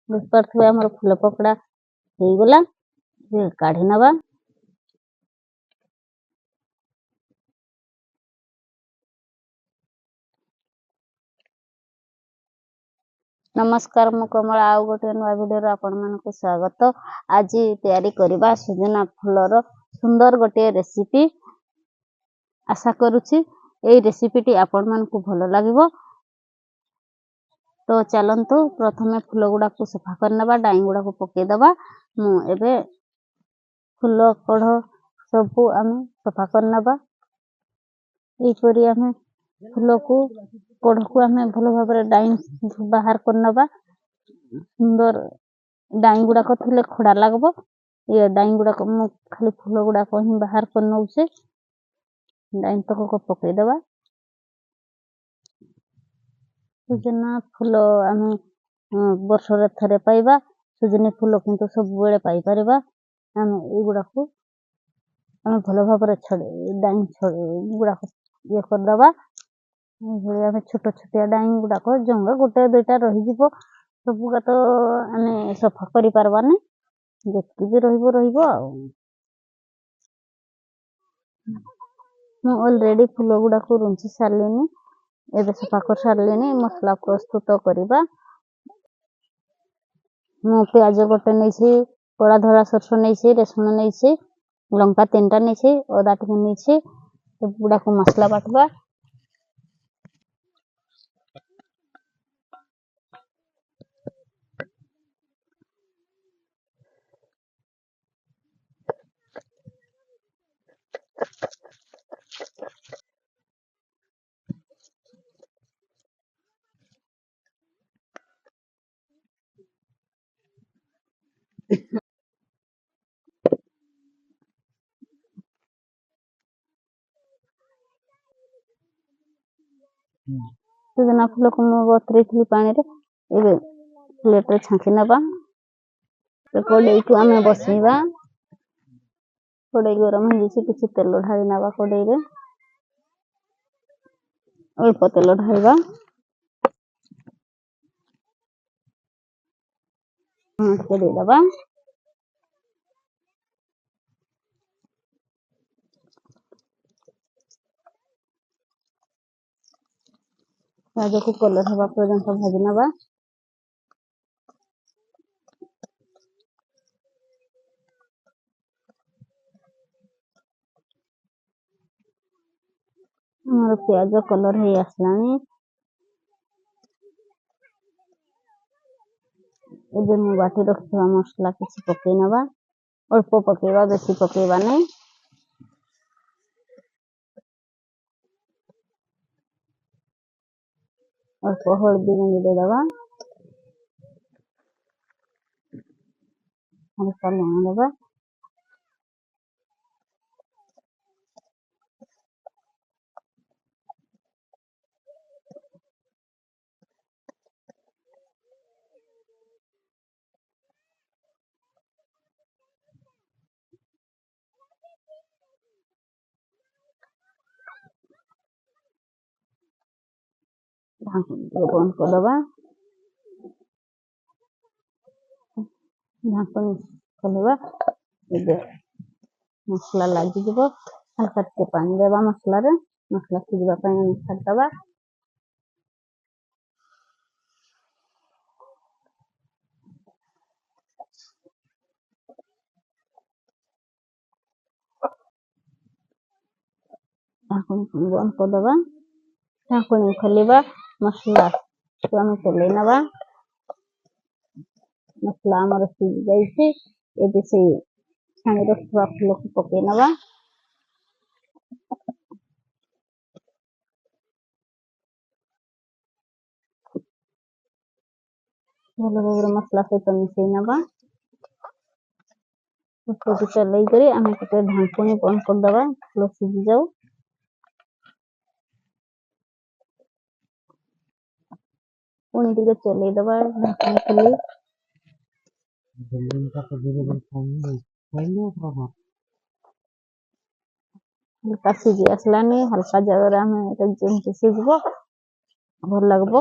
देखिए आम फूल पकड़ा हो गला काढ़ी नवा। नमस्कार मु कमल आउ गोटे नुआ वीडियो आपण मानक स्वागत। आज तैयारी करबा सुजना फूलर सुंदर गोटे रेसिपी। आशा करुछि ए रेसिपीटी आपण मानक भलो लागिवो। तो चलंतु प्रथमे फूल गुडा को सफा करनबा डाई गुडा को पके दबा। मु एबे फूल कढ़ सब आमे सफा करनबा। ए परी आमे फूल को कढ़ को आमे भलो भाबरे डाई बाहर करनबा। सुंदर डाई गुडा को थले खड़ा लागबो। ये डाई गुडा को मु खाली फूल गुडा को ही बाहर करनौ से डाई तक को पके दबा। सुजना फूल आमे वर्ष रे थरे पाइबा। सुजनी फूल किंतु सब बेले पाई परबा। आमे ए गुडा को आमे भलो भाबरे छडे डाई छडे गुडा को ये कर दबा। ये आमे छोट छोट डाई गुडा को जंग गोटे दुईटा रहि जिवो सब का तो आमे सफा करि परबाने जेति भी रहिबो आ। मु ऑलरेडी फूल गुडा को रुंची सारलेनी। एबे सफा कर सारलेनी। मसला प्रस्तुत करिबा। मु प्याज गोटे नैछि, कड़ा धरा सरसो नैछि, रसुन नैछि, लंका 3टा नैछि, अदा टिके नैछि। ए गुडा को मसला बाटबा। सुजना फूल को मु बतरे थी पानी रे। एबे प्लेट रे छांकी नबा। कड़ाई को आमे बसैबा। कड़ाई गरम हो जैसे किछि तेल ढाली नबा कड़ाई रे। अल्प तेल ढालबा। के दे दबा। प्याज को कलर हवा पर्यंत भाजी नबा। हमर प्याज कलर हे आसलानी। एबे मु बाटी रखवा मसला किछि पके नबा। अल्प पकेबा बेसी पकेबा नै। अल्प हल्दी गुंड दे दबा। हल्का लूण दबा। ढाकन बंद कर दबा। ढाकन खोलबा। एबे मसला लागी जिवो। हल्का के पानी देबा मसला रे। मसला सिझबा पय छाड़ दबा। ढाकन बंद कर दबा। ढाकन खोलबा। मसला को हम चले नबा। मसला हमर सिझ जाइछे। एबे से छानी रखवा फूल को पके नबा। भलो भाबरे मसला सहित मिसै नबा। उसको चलै करे हम केते ढाकन बंद कर दबा। फूल सिझ जाऊ। पुणी टिके चलै दबा। ढाकन खोली हल्का सिझी आसलानी। हल्का जगह में जेमति सिझबो भल लागबो।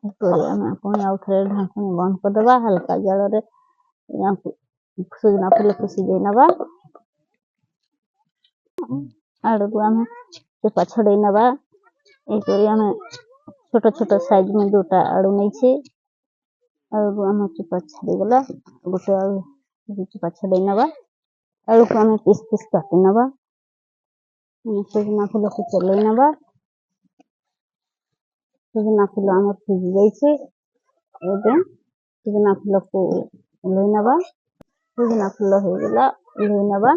पुणी आउ थे ढाकुणी बंद करदे हल्का जल सुजना फूल को सिझे नवा आड़ को आम चोपा छड़े नवा आम छोट छोट साइज में जोटा आड़ू नहीं आलू को आम चोपा छाड़ीगला गोटे आलू चोपा छड़े नवा आलू को आम पीस पीस काटी नवा सुजना फूल को चले नवा सुजना फूल आम सिझी जाइए सुजना फूल को ओल्है नवा सुजना फूल हो गला ओल्है नवा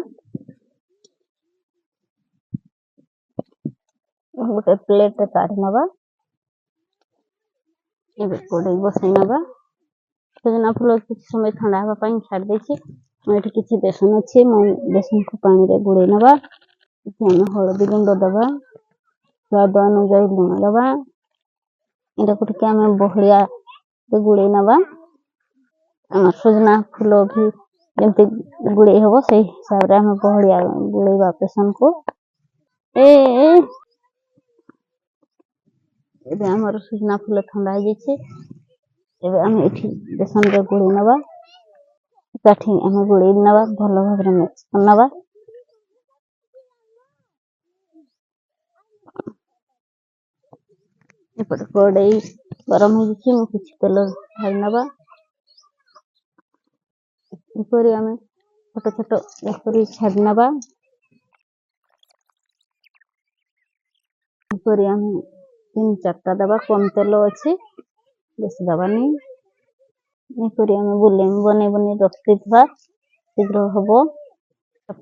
गोटे प्लेट काढ़ी नवा कड़े बसई नवा सुजना फूल किसी समय ठंडा हाँपाई छाड़ देती किसी बेसन अच्छे बेसन को पानी रे गुड़े नवा हलदी गुंड दबा स्वाद अनुजाई लुण दबा इटा को बहलिया गुड़े नवा सुजना फूल भी जमती गुड़े हम से हिसाब से आम बहलिया गुड़ेबा बेसन को एबे हमर सुजना फूल ठंडा हो जाइए एबे आम एठी बेसन रे गुड़ी नवा काठी आम गुड़ी नवा भल भाव मिक्स नवा एपटे कड़ई गरम हो जाइए मु किछि तेल ढाली नवा ऊपर आम छोट छोट ऊपर छाड़ी नवा ऊपर आम 3-4टा दबा कम तेल अच्छे बेसी दबानी आम बुले बने बने रखी शीघ्र हम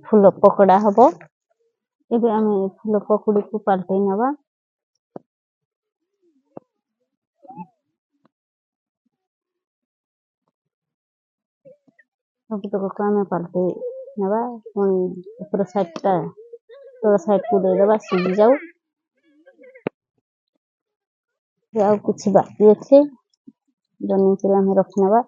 फूल पकड़ा हम एबे आम फूल पकड़ी को पलटै नवा सबतक आम पलटै नवा ऊपर साइडटा तल साइड को देदेबा सीझी जाऊ आउ कुछ बाकी अच्छे जनी चला में रख नवा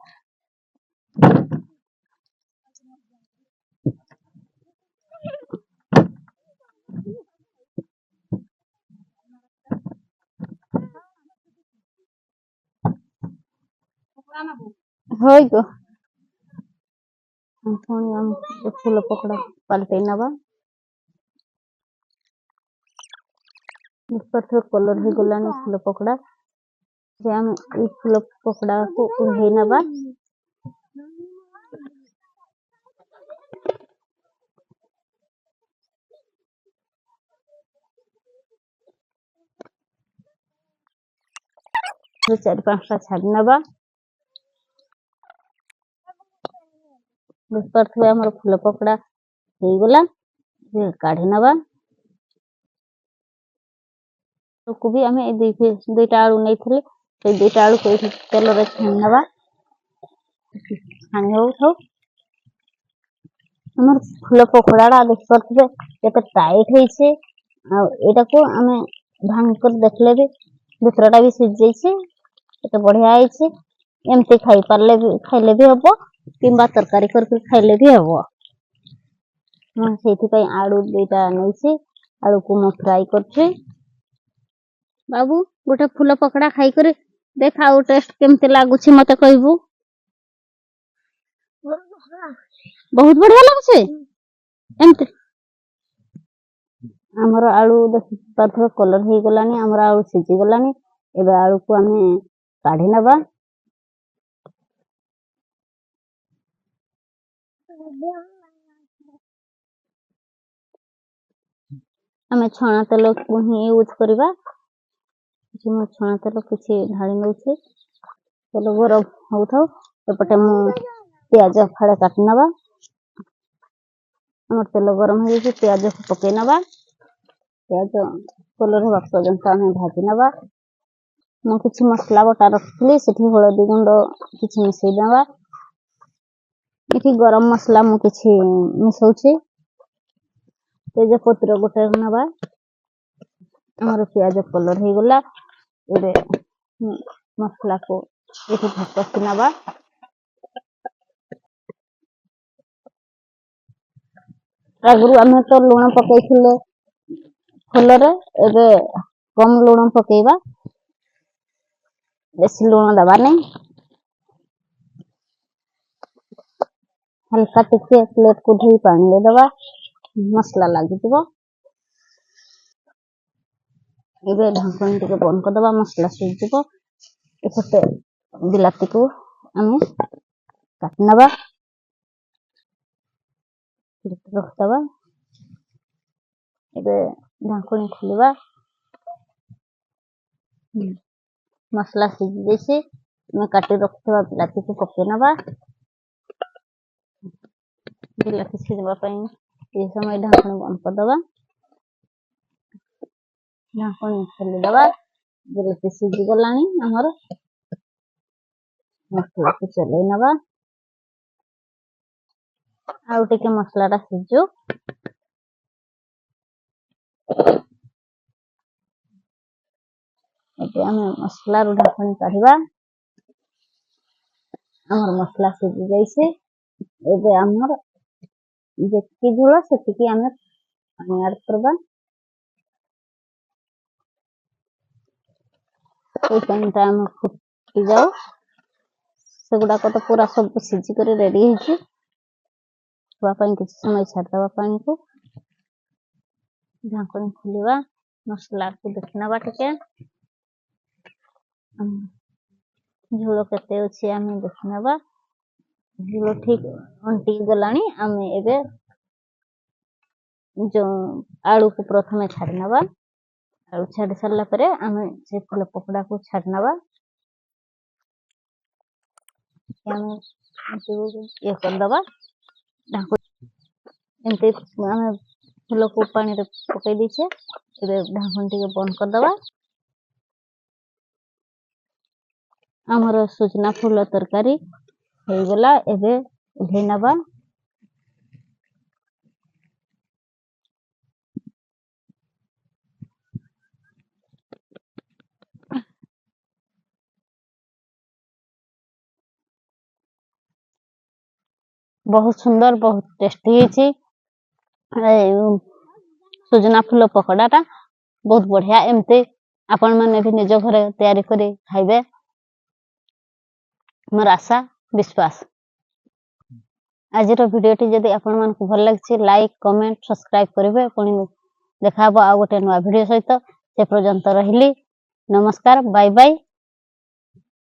होई गो हम फूल पकड़ा पलटै नवा कलर हो गलानी फूल पकड़ा आम फूल पकड़ा को ओल्है नवा जो 4-5टा छाड़ी नवा आम फूल पकड़ा हो गला काढ़ी नवा को भी आम 2टा आलू नहीं थे 2टा आलू को तेल रे छाणी नवा छाणी हो हमर फूल पकड़ा देख पारे केते टाइट होइछे एटा को आम भांग कर देखले भी भीतरटा भी सिझ जाइए केते बढ़िया होइछे एमती खाई पारले भी खाइले भी हबो किंबा तरकारी करके खाइले भी हबो से आलू 2टा नहीं आलू को मु फ्राई करछे बाबू गोटे फूल पकड़ा खाई करे देख आउ टेस्ट केमते लागुछे मते कहबू बहुत बढ़िया लागुछे एमते हमर आलू देख पाथो कलर हो गलानी हमर आलू सिझी गलानी एबे आलू को आमे काढ़ी नबा आमे छणा तेल को ही यूज करबा छणा तेल किसी ढाली नौ तेल गरम हो एपटे मु प्याज फाड़े काटी नवा आम तेल गरम हो प्याज को पकई नवा प्याज कलर होगा पर्यंत आम भाजी नवा मु किसी मसला बटा रखी से हलदी गुंड किसी मिसई नवा ये गरम मसला मु किसी मिसौचे तेज पत्र गोटे नवा आमर प्याज कलर हो गला एबे मसला को ये ढकसी नवा आगु आम तो लुण पकई फूल रे एबे कम लुण पकेबा बेसी लुण दबा नहीं हल्का टिके प्लेट को धोई पानी दे दबा मसला लगी ये ढांकन टिके बंद कर दबा मसला सीझ एपटे बिलाती को आम काट नबा रखदबा ये ढांकन खोलवा मसला सीझी जैसे मैं काटी रखा बिलाती को पके नबा बिलाती सीझा ये समय ढांकन बंद कर दबा ढांकन खोली दबा बिलाती सीझी गलानी हमर मसला को चले नबा आउ टिके मसलाटा सीझु एते हम मसला रो ढांकन काढिबा हमर मसला सीझी जैसे एबे हमर जेतकी झोल सेतिकी हमें पानी ऐड करबा कोई टाइम फुटी जाओ सेगुड़ा को तो पूरा सब सीझी कर रेडी है किसी समय छाड़दबा पानी को ढांकन खोलिबा मसला को देखना टिके झोल केते अछि आमे देखनबा झोल ठीक अंटी गलानी आमे एबे जो आलू को प्रथमे छाड़नबा आलू छाड़ी सारला परे आमे से फूल पकोड़ा को छाड़नबा आमे ये कर दबा ढांकन एंते आमे फूल को पानी रे पकई दीछे एबे ढांकन टिके बंद कर दबा हमर सुजना फूल तरकारी हो गला एबे उठे नबा बहुत सुंदर बहुत टेस्टी है सुजना फूल पकोड़ाटा बहुत बढ़िया एमती आपण माने भी निज घरे तैयारी करी खाइबे मोर आशा विश्वास आज वीडियोटी जदि आपण मानकु भल लागछि लाइक कमेंट सब्सक्राइब करिवे पुणी देखाबो आ गोटे नवा वीडियो सहित से पर्यंत रहिली नमस्कार बाय बाय।